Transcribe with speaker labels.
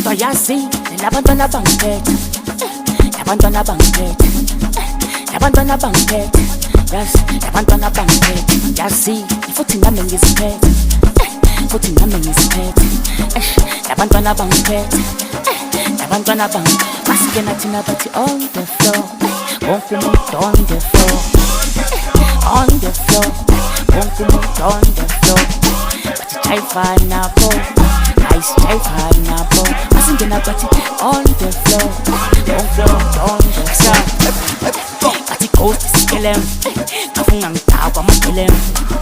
Speaker 1: kodwa yazi labantwana bangiphethe, labantwana bangiphethe, labantwana bangiphethe, yazi labantwana bangiphethe, yazi futhi nami ngiziphethe, futhi nami ngiziphethe, labantwana bangiphethe, labantwana bangiphethe. Masingena thina bathi on the floor, wonke umuntu on the floor, on the floor, wonke umuntu on the floor. Bathi jive nabo, jive nabo. Masingena bathi on the floor, wonke umuntu on the floor. Bathi ghost is kill him, kafunga ngidakwa ama kill him.